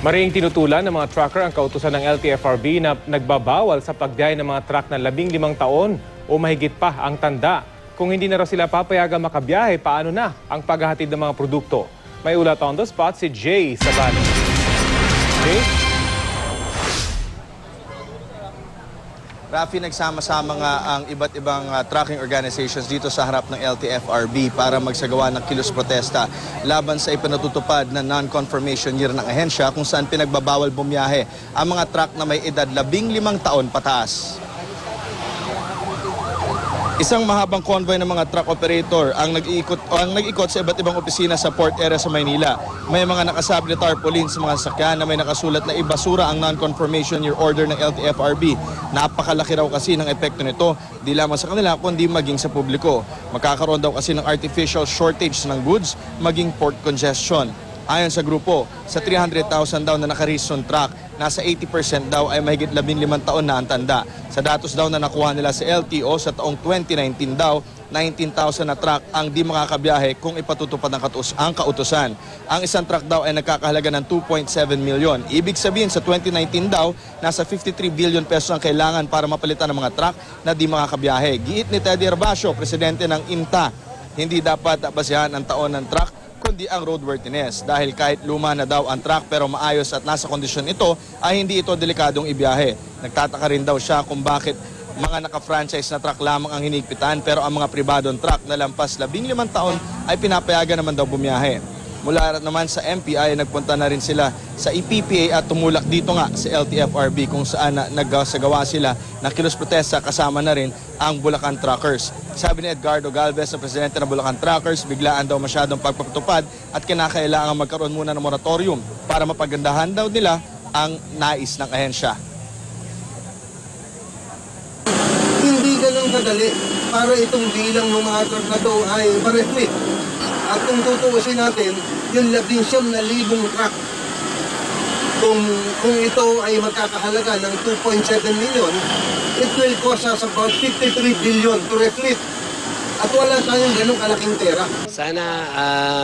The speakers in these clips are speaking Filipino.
Maring tinutulan ng mga trucker ang kautusan ng LTFRB na nagbabawal sa pagbiyahe ng mga truck na 15 taon o mahigit pa ang tanda. Kung hindi na raw sila papayagan makabiyahe, paano na ang paghahatid ng mga produkto? May ulat on the spot si Jay Sabali. Jay? Rafi, nagsama-sama nga ang iba't ibang trucking organizations dito sa harap ng LTFRB para magsagawa ng kilos protesta laban sa ipinatutupad na non-confirmation year ng ahensya kung saan pinagbabawal bumiyahe ang mga truck na may edad 15 taon pataas. Isang mahabang convoy ng mga truck operator ang nag-iikot sa iba't ibang opisina sa port area sa Maynila. May mga nakasabli tarpaulin sa mga sakyan na may nakasulat na ibasura ang non-confirmation year order ng LTFRB. Napakalaki raw kasi ng epekto nito, di lamang sa kanila kundi maging sa publiko. Magkakaroon daw kasi ng artificial shortage ng goods, maging port congestion. Ayon sa grupo, sa 300,000 daw na naka-reason truck, nasa 80% daw ay mahigit 15 taon na ang tanda. Sa datos daw na nakuha nila sa LTO sa taong 2019 daw, 19,000 na truck ang di makakabiyahe kung ipatutupad ang kautusan. Ang isang truck daw ay nagkakahalaga ng 2.7 milyon. Ibig sabihin sa 2019 daw, nasa 53 billion pesos ang kailangan para mapalitan ng mga truck na di makakabiyahe. Giit ni Teddy Herbacio, presidente ng IMTA, hindi dapat basehan ang taon ng truck kundi ang roadworthiness dahil kahit luma na daw ang truck pero maayos at nasa kondisyon ito ay hindi ito delikadong ibiyahe. Nagtataka rin daw siya kung bakit mga naka-franchise na truck lamang ang hinigpitan pero ang mga pribadong truck na lampas 15 taon ay pinapayagan naman daw bumiyahe. Mula naman sa MPI, nagpunta na rin sila sa EPPA at tumulak dito nga sa LTFRB kung saan nagsagawa sila ng kilos protesta kasama na rin ang Bulacan Truckers. Sabi ni Edgardo Galvez, na presidente ng Bulacan Truckers, biglaan daw masyadong pagpapatupad at kinakailangan magkaroon muna ng moratorium para mapagandahan daw nila ang nais ng ahensya. Hindi ganun kadali para itong bilang ng mga truck na ito ay ma-reflect. At kung tutuusin natin, yung 19,000 truck, kung ito ay magkakahalaga ng 2.7 million, it will cost us about 53 billion to reflect. At wala tayong ganong kalaking pera. Sana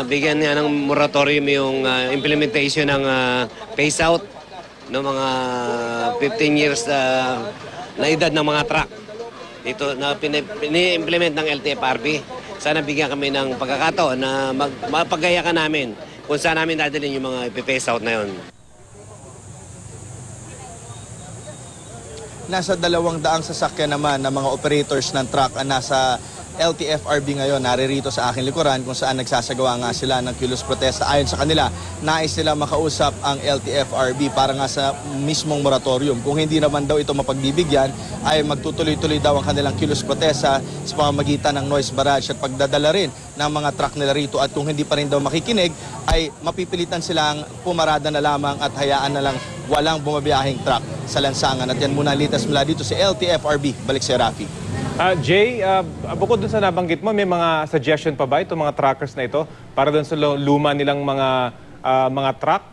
bigyan nga ng moratorium yung implementation ng phase out ng mga 15 years na edad ng mga truck. Dito na pini-implement ng LTFRB. Sana bigyan kami ng pagkakataon na mapagayakan namin kung saan namin dadalhin yung mga ipi-phase out na yun. Nasa 200 sasakyan naman ng mga operators ng truck ang nasa LTFRB ngayon, naririto sa aking likuran kung saan nagsasagawa nga sila ng kilos protesta. Ayon sa kanila, nais nila makausap ang LTFRB para nga sa mismong moratorium. Kung hindi naman daw ito mapagbibigyan, ay magtutuloy-tuloy daw ang kanilang kilos protesta sa pamamagitan ng noise barrage at pagdadala rin ng mga truck nila rito. At kung hindi pa rin daw makikinig, ay mapipilitan silang pumarada na lamang at hayaan na lang walang bumabiyahing truck sa lansangan. At yan muna ang litas mula dito sa LTFRB. Balik si Rafi. Jay, bukod dun sa nabanggit mo, may mga suggestion pa ba itong mga truckers na ito para dun sa luma nilang mga truck?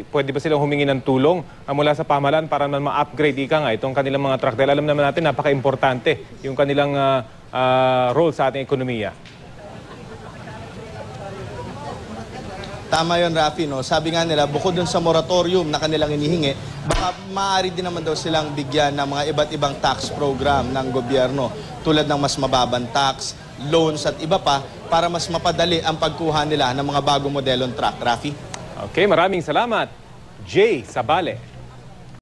Pwede ba silang humingi ng tulong mula sa pamahalaan para ma-upgrade itong kanilang mga truck? Dahil alam naman natin, napaka-importante yung kanilang role sa ating ekonomiya. Tama yun, Rafi, no? Sabi nga nila, bukod dun sa moratorium na kanilang inihingi, baka maaari din naman daw silang bigyan ng mga iba't ibang tax program ng gobyerno tulad ng mas mababang tax, loans at iba pa para mas mapadali ang pagkuha nila ng mga bagong modelong truck. Rafi? Okay, maraming salamat. Jay Sabale.